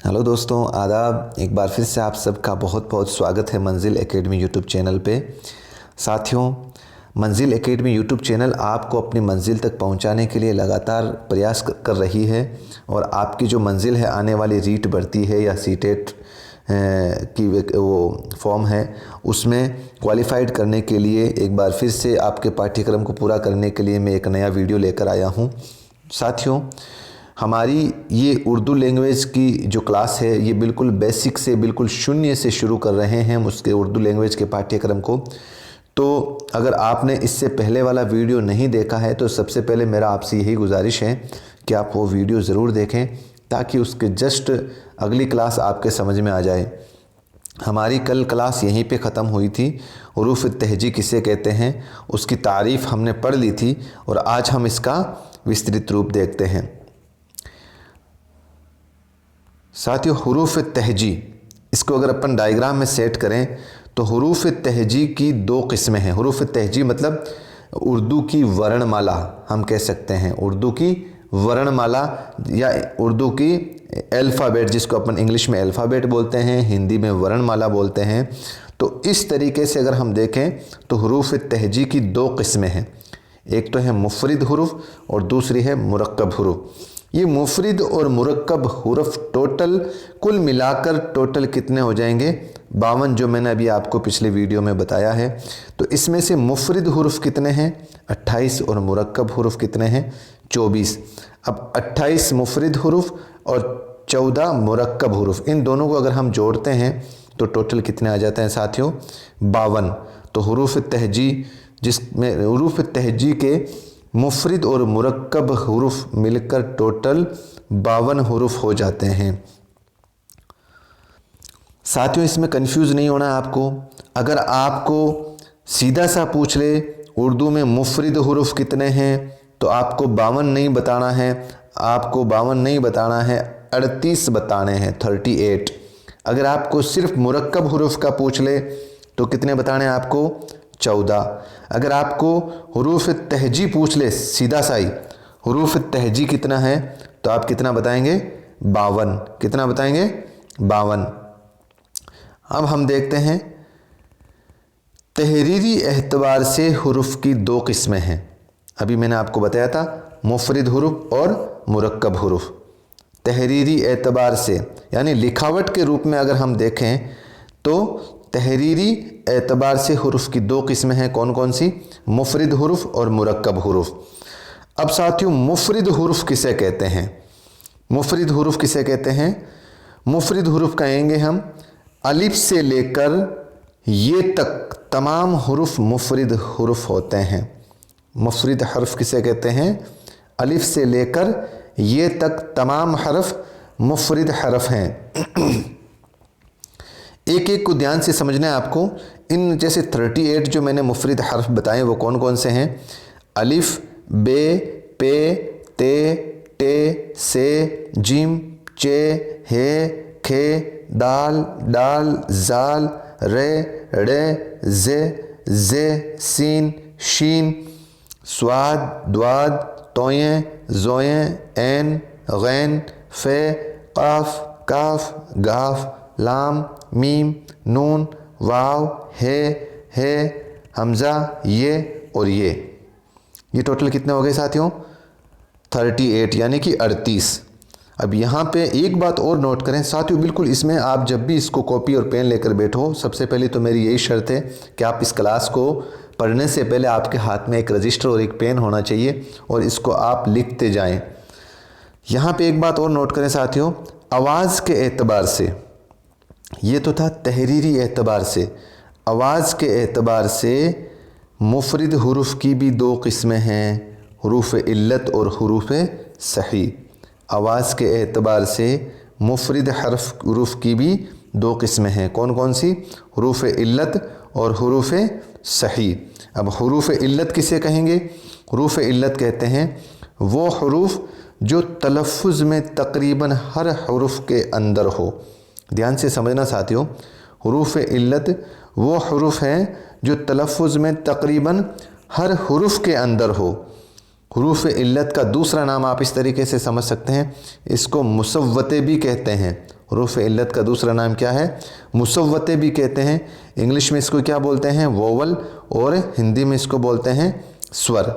Hello दोस्तों, आदाब। एक बार फिर से आप सबका बहुत बहुत स्वागत है मंजिल एकेडमी यूट्यूब चैनल पे। साथियों, मंजिल एकेडमी यूट्यूब चैनल आपको अपनी मंजिल तक पहुंचाने के लिए लगातार प्रयास कर रही है और आपकी जो मंजिल है, आने वाली रीट भर्ती है या सीटेट की वो फॉर्म है, उसमें क्वालिफाइड करने के लिए एक बार फिर से आपके पाठ्यक्रम को पूरा करने के लिए मैं एक नया वीडियो लेकर आया हूँ। साथियों, हमारी ये उर्दू लैंग्वेज की जो क्लास है, ये बिल्कुल बेसिक से, बिल्कुल शून्य से शुरू कर रहे हैं हम उसके उर्दू लैंग्वेज के पाठ्यक्रम को। तो अगर आपने इससे पहले वाला वीडियो नहीं देखा है तो सबसे पहले मेरा आपसे यही गुजारिश है कि आप वो वीडियो ज़रूर देखें, ताकि उसके जस्ट अगली क्लास आपके समझ में आ जाए। हमारी कल क्लास यहीं पे ख़त्म हुई थी। हुरूफ तहजी किसे कहते हैं उसकी तारीफ़ हमने पढ़ ली थी और आज हम इसका विस्तृत रूप देखते हैं। साथियों, हुरूफ तहजी, इसको अगर अपन डायग्राम में सेट करें तो हुरूफ तहजी की दो किस्में हैं। हुरूफ तहजी मतलब उर्दू की वर्णमाला, हम कह सकते हैं उर्दू की वर्णमाला या उर्दू की अल्फ़ाबेट, जिसको अपन इंग्लिश में अल्फ़ाबेट बोलते हैं, हिंदी में वर्णमाला बोलते हैं। तो इस तरीके से अगर हम देखें तो हुरूफ तहजी की दो किस्में हैं। एक तो है मुफरिद हुरूफ और दूसरी है मुरक्कब हुरूफ। ये मुफरिद और मुरक्कब हुरूफ टोटल कुल मिलाकर टोटल कितने हो जाएंगे? 52, जो मैंने अभी आपको पिछले वीडियो में बताया है। तो इसमें से मुफरिद हुरूफ कितने हैं? 28 और मुरक्कब हुरूफ कितने हैं? 24। अब 28 मुफरिद हुरूफ और 14 मुरक्कब हुरूफ, इन दोनों को अगर हम जोड़ते हैं तो टोटल कितने आ जाते हैं साथियों? 52। तो हुरूफ तहजी, जिसमें हुरूफ तहजी के मुफरिद और मुरक्कब हुरूफ मिलकर टोटल 52 हुरूफ हो जाते हैं। साथियों, इसमें कंफ्यूज नहीं होना है आपको। अगर आपको सीधा सा पूछ ले उर्दू में मुफरिद हुरूफ कितने हैं, तो आपको 52 नहीं बताना है, आपको 52 नहीं बताना है, 38 बताने हैं, 38। अगर आपको सिर्फ मुरक्कब हुरूफ का पूछ ले तो कितने बताने हैं आपको? 14। अगर आपको हुरूफ तहजी पूछ ले सीधा सा ही, हुरूफ तहजी कितना है, तो आप कितना बताएंगे? 52। कितना बताएंगे? 52। अब हम देखते हैं, तहरीरी एतबार से हुरूफ की दो किस्में हैं। अभी मैंने आपको बताया था मुफरिद हुरूफ और मुरक्कब हुरूफ। तहरीरी एतबार से यानी लिखावट के रूप में अगर हम देखें तो तहरीरी एतबार से हुरूफ की दो किस्में हैं। कौन कौन सी? मुफरिद हुरूफ और मुरक्कब हुरूफ। अब साथियों, मुफरिद हुरूफ किसे कहते हैं? मुफरिद हुरूफ किसे कहते हैं? मुफरिद हुरूफ कहेंगे हम अलिफ से लेकर ये तक तमाम हुरूफ मुफरिद हुरूफ होते हैं। मुफरिद हर्फ किसे कहते हैं? अलिफ से लेकर ये तक तमाम हरफ मुफरिद हरफ हैं। एक एक को ध्यान से समझना है आपको। इन जैसे 38 जो मैंने मुफरिद हर्फ बताए वो कौन कौन से हैं? अलिफ, बे, पे, ते, टे, से, जिम, चे, हे, खे, दाल, डाल, जाल, रे, रे, जे, सीन, शीन, स्वाद, द्वाद, तोयें, जोयें, ऐन, गैन, फे, काफ, काफ, गाफ, लाम, मीम, नून, वाव, हे, हमज़ा, ये और ये टोटल कितने हो गए साथियों? 38 यानी कि 38। अब यहाँ पे एक बात और नोट करें साथियों, बिल्कुल इसमें आप जब भी इसको कॉपी और पेन लेकर बैठो, सबसे पहले तो मेरी यही शर्त है कि आप इस क्लास को पढ़ने से पहले आपके हाथ में एक रजिस्टर और एक पेन होना चाहिए और इसको आप लिखते जाएं। यहाँ पे एक बात और नोट करें साथियों, आवाज़ के एतबार से, ये तो था तहरीरी एतबार से, आवाज़ के एतबार से मुफरिद हुरूफ की भी दो किस्में हैं, हुरूफ इल्लत और हुरूफ सही। आवाज़ के एतबार से मुफरिद हर्फ हुरूफ की भी दो किस्में हैं। कौन कौन सी? हुरूफ इल्लत और हुरूफ सही। अब हुरूफ इल्लत किसे कहेंगे? हुरूफ इल्लत कहते हैं वो हुरूफ जो तलफ़्फ़ुज़ में तकरीबन हर हुरूफ के अंदर हो। ध्यान से समझना साथियों, हुरूफ इल्लत वो हुरूफ हैं जो तलफ़्फ़ुज़ में तकरीबन हर हुरूफ के अंदर हो। हुरूफ इल्लत का दूसरा नाम आप इस तरीके से समझ सकते हैं, इसको मुसव्वते भी कहते हैं। हरूफ इल्लत का दूसरा नाम क्या है? मुसव्वते भी कहते हैं। इंग्लिश में इसको क्या बोलते हैं? वोवल, और हिंदी में इसको बोलते हैं स्वर।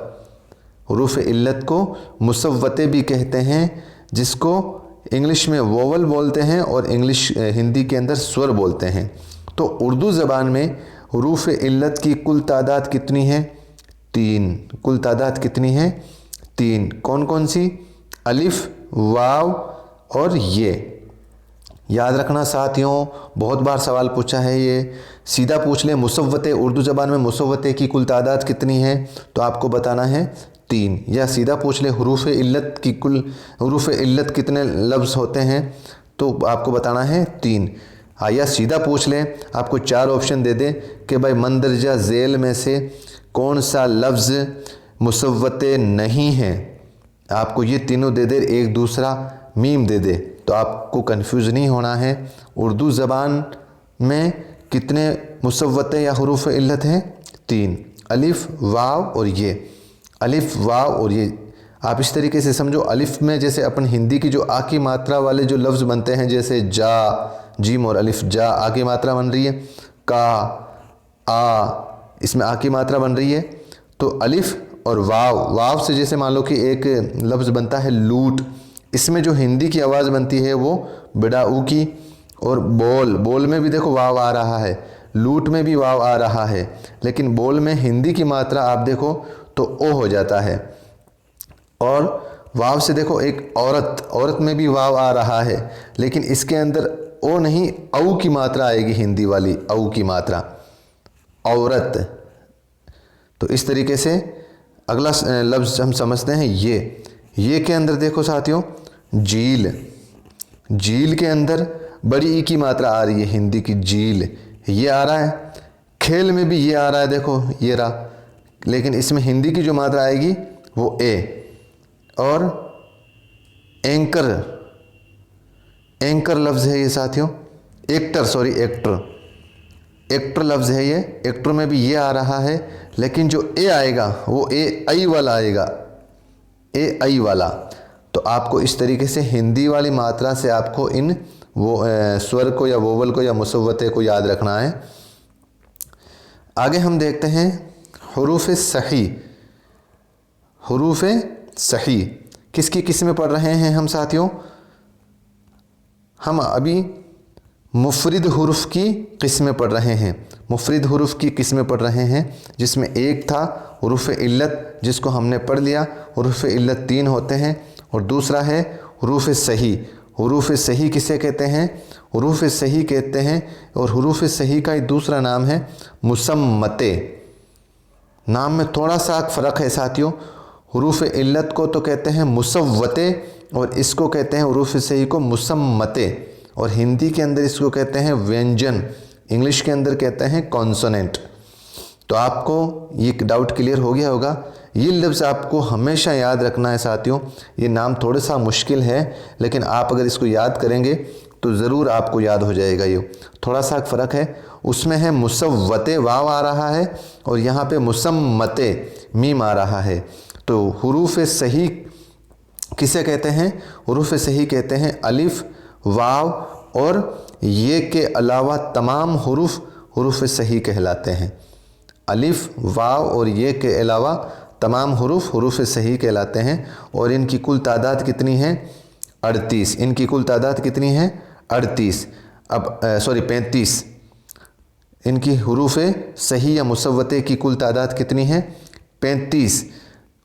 हरूफ इल्लत को मुसव्वते भी कहते हैं, जिसको इंग्लिश में वोवल बोलते हैं और हिंदी के अंदर स्वर बोलते हैं। तो उर्दू ज़बान में हरूफ इल्लत की कुल तादाद कितनी है? 3। कुल तादाद कितनी है? 3। कौन कौन सी? अलिफ, वाव और ये। याद रखना साथियों, बहुत बार सवाल पूछा है ये। सीधा पूछ ले मुसव्वते, उर्दू ज़बान में मुसव्वते की कुल तादाद कितनी है, तो आपको बताना है 3। या सीधा पूछ ले हरूफ इल्लत की कुल, हरूफ इल्लत कितने लफ्ज़ होते हैं, तो आपको बताना है 3। हाँ, या सीधा पूछ ले, आपको 4 ऑप्शन दे दे कि भाई मंदरजा झेल में से कौन सा लफ्ज़ मुसव्वते नहीं है, आपको ये तीनों दे दे, एक दूसरा मीम दे दे, तो आपको कंफ्यूज नहीं होना है। उर्दू ज़बान में कितने मुसव्वते या हरूफ इल्लत हैं? 3। अलिफ, वाव और ये। अलिफ, वाव और ये आप इस तरीके से समझो। अलिफ में जैसे अपन हिंदी की जो आ की मात्रा वाले जो लफ्ज़ बनते हैं, जैसे जा, जीम और अलिफ, जा आ की मात्रा बन रही है। का, आ, इसमें आ की मात्रा बन रही है। तो अलिफ और वाव, वाव से जैसे मान लो कि एक लफ्ज़ बनता है लूट, इसमें जो हिंदी की आवाज़ बनती है वो बिडाऊ की। और बोल, बोल में भी देखो वाव आ रहा है, लूट में भी वाव आ रहा है, लेकिन बोल में हिंदी की मात्रा आप देखो तो ओ हो जाता है। और वाव से देखो एक औरत, औरत में भी वाव आ रहा है, लेकिन इसके अंदर ओ नहीं, औ की मात्रा आएगी, हिंदी वाली औ की मात्रा, औरत। तो इस तरीके से अगला लफ्ज़ हम समझते हैं ये के अंदर देखो साथियों, झील। झील के अंदर बड़ी ई की मात्रा आ रही है, हिंदी की झील, ये आ रहा है। खेल में भी ये आ रहा है, देखो ये रहा, लेकिन इसमें हिंदी की जो मात्रा आएगी वो ए। और एंकर, एंकर लफ्ज़ है ये साथियों। एक्टर, सॉरी एक्टर, एक्टर लफ्ज़ है ये। एक्टर में भी ये आ रहा है, लेकिन जो ए आएगा वो ए आई वाला आएगा, ए आई वाला। तो आपको इस तरीके से हिंदी वाली मात्रा से आपको इन वो स्वर को या वोवल को या मुसव्वते को याद रखना है। आगे हम देखते हैं हुरूफ सही। हुरूफ सही किसकी किस्में पढ़ रहे हैं हम साथियों? हम अभी मुफरिद हुरूफ की किस्में पढ़ रहे हैं। मुफरिद हुरूफ की किस्में पढ़ रहे हैं, जिसमें एक था हुरूफ इल्लत, जिसको हमने पढ़ लिया। हुरूफ इल्लत 3 होते हैं। और दूसरा है हुरूफ सही। हुरूफ सही किसे कहते हैं? हुरूफ सही कहते हैं, और हुरूफ सही का एक दूसरा नाम है मुसम्मते। नाम में थोड़ा सा फ़र्क है साथियों। हुरूफ इल्लत को तो कहते हैं मुसव्वते, और इसको कहते हैं हुरूफ सही को मुसम्मते। और हिंदी के अंदर इसको कहते हैं व्यंजन, इंग्लिश के अंदर कहते हैं कॉन्सोनेंट। तो आपको ये डाउट क्लियर हो गया होगा। ये लफ्ज़ आपको हमेशा याद रखना है साथियों। ये नाम थोड़ा सा मुश्किल है, लेकिन आप अगर इसको याद करेंगे तो ज़रूर आपको याद हो जाएगा। ये थोड़ा सा फ़र्क है, उसमें है मुसव्वते वाव आ रहा है, और यहाँ पे मुसम्मते मीम आ रहा है। तो हुरूफ सही किसे कहते हैं? हुरूफ सही कहते हैं अलिफ, वाव और ये के अलावा तमाम हुरूफ सही कहलाते हैं। अलिफ, वाव और ये के अलावा तमाम हुरूफ सही कहलाते हैं। और इनकी कुल तादाद कितनी है? 38। इनकी कुल तादाद कितनी है? 38। अब 35। इनकी हुरूफ सही या मुसव्वते की कुल तादाद कितनी है? 35।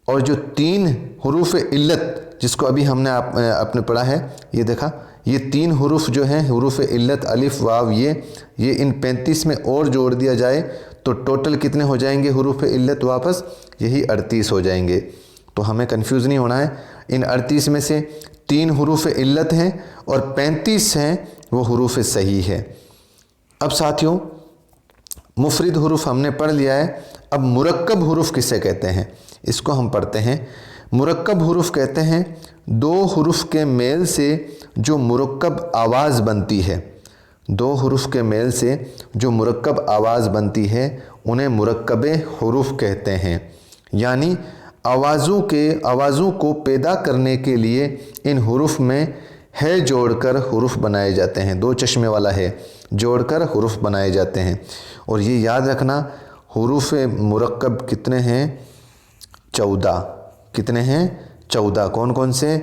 और जो 3 हुरूफ इल्लत जिसको अभी हमने आपने पढ़ा है, ये देखा, ये 3 हुरूफ जो हैं हुरूफ इल्लत अलिफ वाव ये इन 35 में और जोड़ दिया जाए तो टोटल कितने हो जाएंगे हुरूफ इल्लत वापस? यही 38 हो जाएंगे। तो हमें कंफ्यूज नहीं होना है। इन 38 में से 3 हुरूफ इल्लत हैं और 35 हैं वो हुरूफ सही है। अब साथियों मुफरिद हुरूफ हमने पढ़ लिया है। अब मुरक्कब हुरूफ किसे कहते हैं, इसको हम पढ़ते हैं। मुरक्कब हुरूफ कहते हैं 2 हुरूफ के मेल से जो मुरक्कब आवाज़ बनती है। 2 हुरूफ के मेल से जो मुरक्कब आवाज़ बनती है उन्हें मुरक्कबे हुरूफ कहते हैं। यानी आवाज़ों को पैदा करने के लिए इन हुरूफ में है जोड़कर हुरूफ बनाए जाते हैं। दो चश्मे वाला है जोड़कर हुरूफ बनाए जाते हैं। और ये याद रखना हुरूफ मुरक्कब कितने हैं? 14। कितने हैं? 14। कौन कौन से?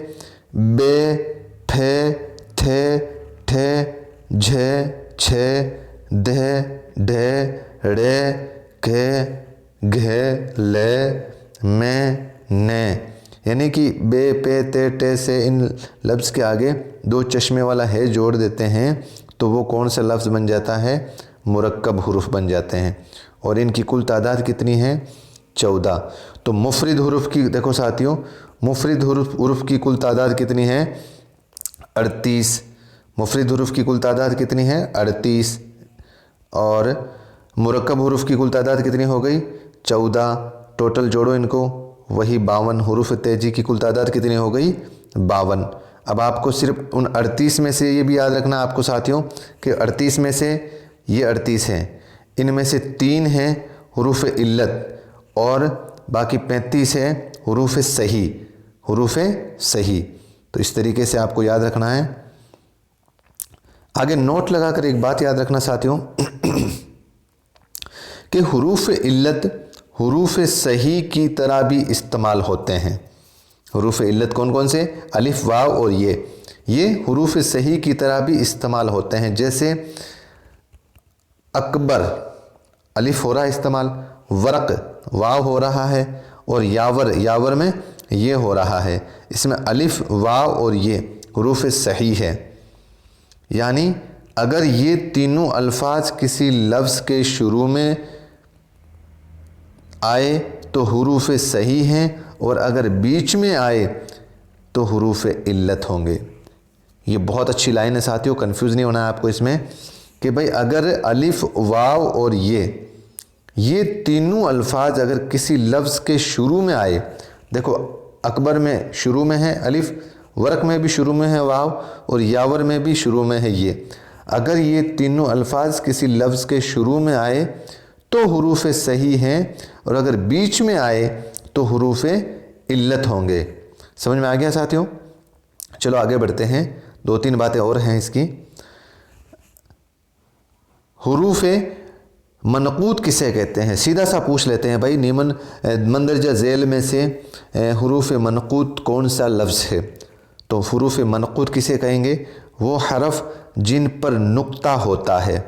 बे, फे, थे, ठे, झे, छे, दे, ढे, ड़े, के, घे, ले, में, ने। यानी कि बे, पे, ते, टे से इन लफ्ज़ के आगे दो चश्मे वाला है जोड़ देते हैं तो वो कौन सा लफ्ज़ बन जाता है? मुरक्कब हुरूफ बन जाते हैं। और इनकी कुल तादाद कितनी है? 14। तो मुफरिद हुरूफ की देखो साथियों, मुफरिद हुरूफ की कुल तादाद कितनी है? 38। मुफरिद हुरूफ की कुल तादाद कितनी है? 38। और मुरक्कब हुरूफ की कुल तादाद कितनी हो गई? 14। टोटल जोड़ो इनको, वही 52। हुरूफ तेजी की कुल तादाद कितनी हो गई? 52। अब आपको सिर्फ उन 38 में से ये भी याद रखना आपको साथियों कि 38 में से ये 38 हैं, इनमें से 3 हैं हुरूफ इल्लत और बाकी 35 है हुरूफ सही। हुरूफ सही। तो इस तरीके से आपको याद रखना है। आगे नोट लगाकर एक बात याद रखना साथियों कि हुरूफ इल्लत हुरूफ सही की तरह भी इस्तेमाल होते हैं। हुरूफ इल्लत कौन कौन से? अलिफ, वाव और ये हुरूफ सही की तरह भी इस्तेमाल होते हैं। जैसे अकबर, अलिफ हो रहा है इस्तेमाल, वरक वाव हो रहा है, और यावर में ये हो रहा है। इसमें अलिफ, वाव और ये हुरूफ सही है। यानी अगर ये तीनों अल्फाज किसी लफ्ज़ के शुरू में आए तो हुरूफ सही हैं, और अगर बीच में आए तो हुरूफ इल्लत होंगे। ये बहुत अच्छी लाइन है साथियों, कंफ्यूज नहीं होना है आपको इसमें कि भाई अगर अलिफ, वाव और ये तीनों अल्फाज अगर किसी लफ्ज़ के शुरू में आए, देखो अकबर में शुरू में है अलिफ, वर्क में भी शुरू में है वाव, और यावर में भी शुरू में है ये। अगर ये तीनों अल्फाज किसी लफ्ज़ के शुरू में आए तो हुरूफ सही हैं, और अगर बीच में आए तो हुरूफ इल्लत होंगे। समझ में आ गया साथियों? चलो आगे बढ़ते हैं, 2-3 बातें और हैं इसकी। हुरूफ मनक़ूत किसे कहते हैं? सीधा सा पूछ लेते हैं भाई, नीमन मंदरजा झेल में से हुरूफ मनक़ूत कौन सा लफ्ज़ है? तो हुरूफ मनक़ूत किसे कहेंगे? वो हरफ जिन पर नुक्ता होता है,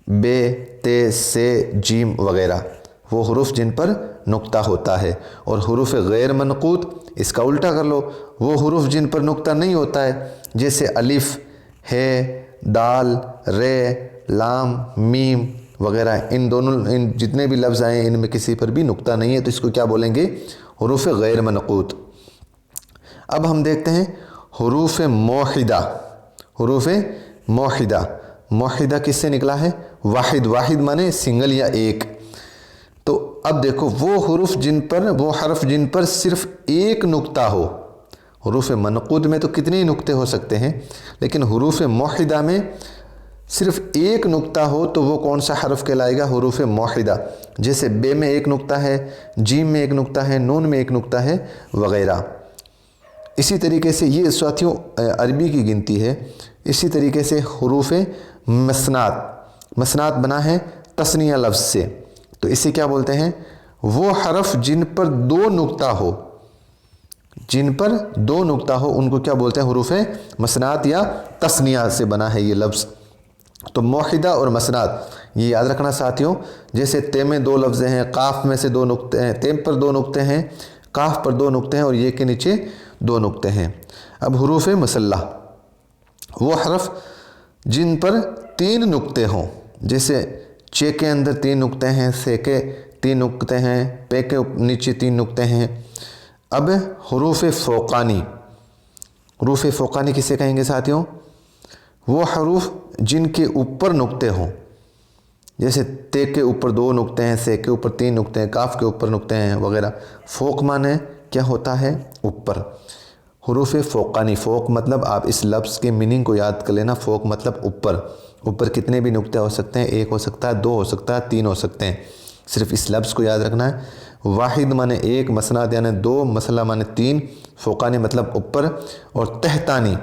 बे, ते, से, जीम वगैरह, वो हुरूफ जिन पर नुक्ता होता है। और हुरूफ गैर मनक़ूत, इसका उल्टा कर लो, वो हुरूफ जिन पर नुक्ता नहीं होता है, जैसे अलिफ है, दाल, रे, लाम, मीम वगैरह। इन जितने भी लफ्ज़ आए इनमें किसी पर भी नुक्ता नहीं है, तो इसको क्या बोलेंगे? हुरूफ गैर मनक़ूत। अब हम देखते हैं हुरूफ मोहिदा। हुरूफ मोहिदा, मोहिदा किससे निकला है? वाहिद, वाहिद माने सिंगल या एक। तो अब देखो वो हुरूफ जिन पर, वो हरफ जिन पर सिर्फ एक नुक्ता हो। हुरूफ मनक़ूद में तो कितने ही नुक्ते हो सकते हैं, लेकिन हुरूफ मोहिदा में सिर्फ एक नुक्ता हो तो वो कौन सा हरफ कहलाएगा? हुरूफ मोहिदा। जैसे बे में एक नुक्ता है, जीम में एक नुक्ता है, नून में एक नुक्ता है वगैरह। इसी तरीके से ये साथियों अरबी की गिनती है। इसी तरीके से हुरूफ मसनात, मसनात बना है तस्निया लफ्ज़ से, तो इसे क्या बोलते हैं? वो हरफ जिन पर दो नुक्ता हो, जिन पर दो नुक्ता हो उनको क्या बोलते हैं? हुरूफ मसनात या तस्निया से बना है ये लफ्ज़। तो मोहिदा और मसनात ये याद रखना साथियों। जैसे ते में 2 लफ्ज़ हैं, काफ में से 2 नुक्ते हैं, ते पर 2 नुक्ते हैं, काफ पर 2 नुक्ते हैं और ये के नीचे 2 नुक्ते हैं। अब हुरूफ मसल्ला, वो हरफ जिन पर 3 नुक्ते हों, जैसे चे के अंदर 3 नुक्ते हैं, से के 3 नुक्ते हैं, पे के नीचे 3 नुक्ते हैं। अब हुरूफ फ़ौक़ानी, हुरूफ फ़ौक़ानी किसे कहेंगे साथियों? वो हरूफ जिनके ऊपर नुक्ते हों, जैसे ते के ऊपर 2 नुक्ते हैं, से के ऊपर 3 नुक्ते हैं, काफ के ऊपर नुक्ते हैं वगैरह। फ़ौक़ माने क्या होता है? ऊपर। हुरूफ फ़ौक़ानी, फ़ौक़ मतलब आप इस लफ्ज़ के मीनिंग को याद कर लेना। फ़ौक़ मतलब ऊपर। ऊपर कितने भी नुक्ते हो सकते हैं, 1 हो सकता है, 2 हो सकता है, 3 हो सकते हैं। सिर्फ इस लफ्ज़ को याद रखना है। वाहिद माने 1, मसनाद यानी 2, मसला माने 3, फ़ौक़ानी मतलब ऊपर, और तहतानी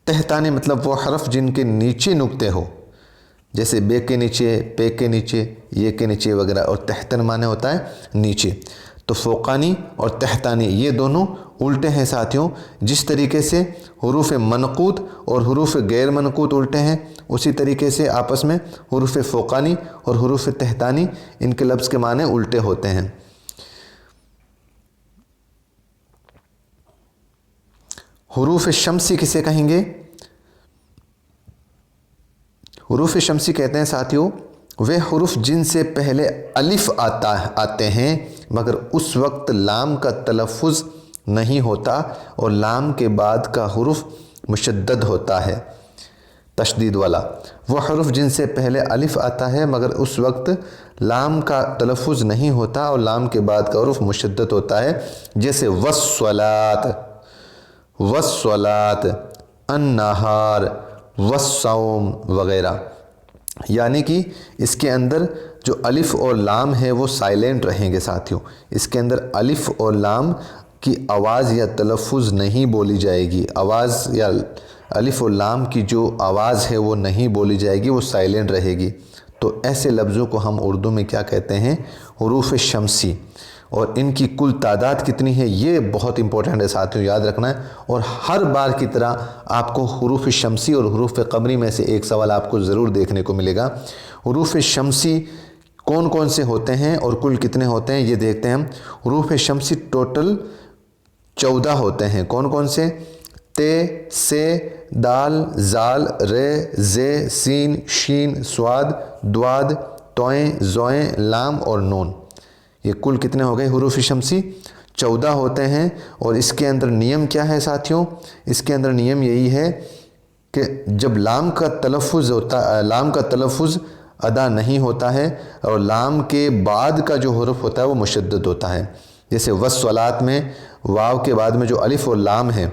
तहतानी मतलब वो हरफ जिनके नीचे नुक्ते हो, जैसे बे के नीचे, पे के नीचे, ये के नीचे वगैरह, और तहतन माने होता है नीचे। तो फ़ौक़ानी और तहतानी ये दोनों उल्टे हैं साथियों। जिस तरीके से हुरूफ़ मनक़ूत और हुरूफ़ गैर मनक़ूत उल्टे हैं, उसी तरीके से आपस में हुरूफ़ फ़ौक़ानी और हुरूफ़ तहतानी इनके लफ्ज़ के माने उल्टे होते हैं। हुरूफ़ शम्सी किसे कहेंगे? हुरूफ़ शम्सी कहते हैं साथियों वे हुरूफ़ जिनसे पहले अलिफ़ आते हैं मगर उस वक्त लाम का तलफ़ुज़ नहीं होता और लाम के बाद का हुरूफ़ मुशद्दद होता है, तशदीद वाला। वो हुरूफ़ जिनसे पहले अलिफ़ आता है मगर उस वक्त लाम का तलफ़ुज़ नहीं होता और लाम के बाद का हुरूफ़ मुशद्दद होता है, जैसे वस्सलात, वस्सलात, अन्नहार, वस्सौम वग़ैरह। यानी कि इसके अंदर जो अलिफ़ और लाम है वो साइलेंट रहेंगे साथियों। इसके अंदर अलिफ़ और लाम की आवाज़ या तलफ़ुज़ नहीं बोली जाएगी। आवाज़ या अलिफ़ और लाम की जो आवाज़ है वो नहीं बोली जाएगी, वो साइलेंट रहेगी। तो ऐसे लफ्ज़ों को हम उर्दू में क्या कहते हैं? हुरूफ़ शम्सी। और इनकी कुल तादाद कितनी है ये बहुत इंपॉर्टेंट है साथियों, याद रखना है। और हर बार की तरह आपको हुरूफ़ शम्सी और हुरूफ़ क़मरी में से एक सवाल आपको ज़रूर देखने को मिलेगा। हुरूफ़ शम्सी कौन कौन से होते हैं और कुल कितने होते हैं ये देखते हैं हम। हुरूफ़ शम्सी टोटल 14 होते हैं। कौन कौन से? ते, से, दाल, जाल, रे, जे, सीन, शीन, स्वाद, द्वाद, तोएं, ज़ोएं, लाम और नून। ये कुल कितने हो गए हुरूफ़ शम्सी? 14 होते हैं। और इसके अंदर नियम क्या है साथियों? इसके अंदर नियम यही है कि जब लाम का तलफ़ुज़ अदा नहीं होता है और लाम के बाद का जो हुरूफ़ होता है वो मुशद्दद होता है। जैसे वस्सलात में वाव के बाद में जो अलिफ़ और लाम है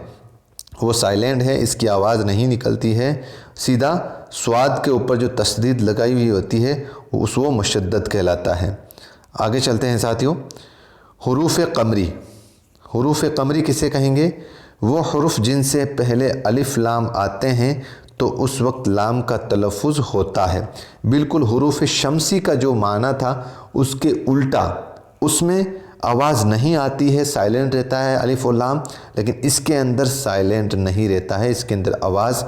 वो साइलेंट है, इसकी आवाज़ नहीं निकलती है। सीधा स्वाद के ऊपर जो तस्दीद लगाई हुई होती है वो मुशद्दद कहलाता है। आगे चलते हैं साथियों। हुरूफ़ क़मरी। हुरूफ़ क़मरी किसे कहेंगे? वो हुरूफ़ जिनसे पहले अलिफ़ लाम आते हैं तो उस वक्त लाम का तलफ़ुज़ होता है। बिल्कुल हुरूफ़ शम्सी का जो माना था उसके उल्टा, उसमें आवाज़ नहीं आती है, साइलेंट रहता है अलिफ़ और लाम, लेकिन इसके अंदर साइलेंट नहीं रहता है, इसके अंदर आवाज़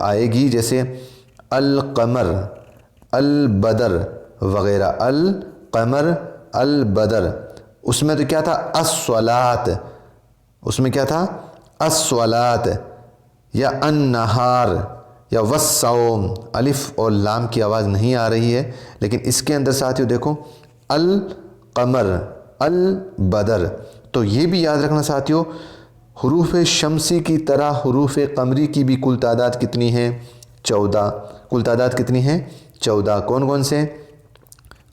आएगी। जैसे अल क़मर, अल बदर वग़ैरह। अल क़मर, अल बदर, उसमें तो क्या था? अस्सलात, उसमें क्या था? अस्सलात या अन्नहार या वस्सौम। अलिफ़ और लाम की आवाज़ नहीं आ रही है, लेकिन इसके अंदर साथियों देखो अल क़मर, अल बदर। तो ये भी याद रखना साथियों, हुरूफ़ शम्सी की तरह हुरूफ़ क़मरी की भी कुल तादाद कितनी है? 14। कुल तादाद कितनी है? 14। कौन कौन से?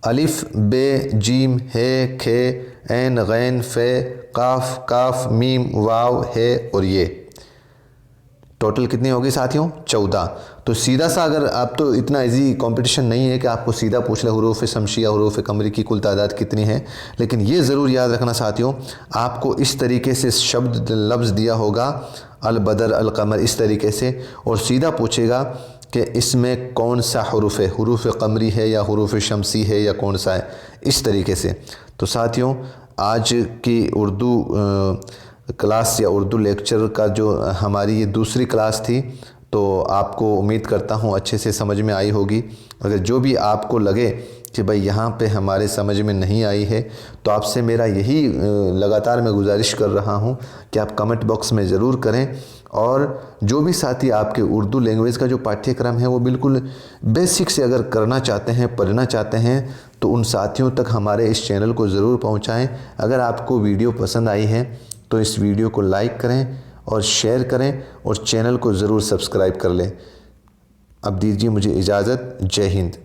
अलिफ़, बे, जीम, हे, खे, ऐन, गैन, फे, काफ, काफ, मीम, वाव, हे और ये। टोटल कितनी होगी साथियों? 14। तो सीधा सा, अगर आप तो इतना इजी कंपटीशन नहीं है कि आपको सीधा पूछ ले हुरूफ़ शम्सी या हुरूफ़ क़मरी की कुल तादाद कितनी है, लेकिन ये ज़रूर याद रखना साथियों, आपको इस तरीके से शब्द लफ्ज़ दिया होगा अल बदर, अल क़मर, इस तरीके से, और सीधा पूछेगा कि इसमें कौन सा हुरूफ़ है, हुरूफ़ क़मरी है या हुरूफ़ शम्सी है या कौन सा है, इस तरीके से। तो साथियों आज की उर्दू क्लास या उर्दू लेक्चर का जो हमारी ये दूसरी क्लास थी, तो आपको उम्मीद करता हूँ अच्छे से समझ में आई होगी। अगर जो भी आपको लगे कि भाई यहाँ पे हमारे समझ में नहीं आई है, तो आपसे मेरा यही लगातार मैं गुजारिश कर रहा हूँ कि आप कमेंट बॉक्स में ज़रूर करें। और जो भी साथी आपके उर्दू लैंग्वेज का जो पाठ्यक्रम है वो बिल्कुल बेसिक से अगर करना चाहते हैं, पढ़ना चाहते हैं, तो उन साथियों तक हमारे इस चैनल को ज़रूर पहुँचाएँ। अगर आपको वीडियो पसंद आई है तो इस वीडियो को लाइक करें और शेयर करें और चैनल को ज़रूर सब्सक्राइब कर लें। अब दीजिए मुझे इजाज़त। जय हिंद।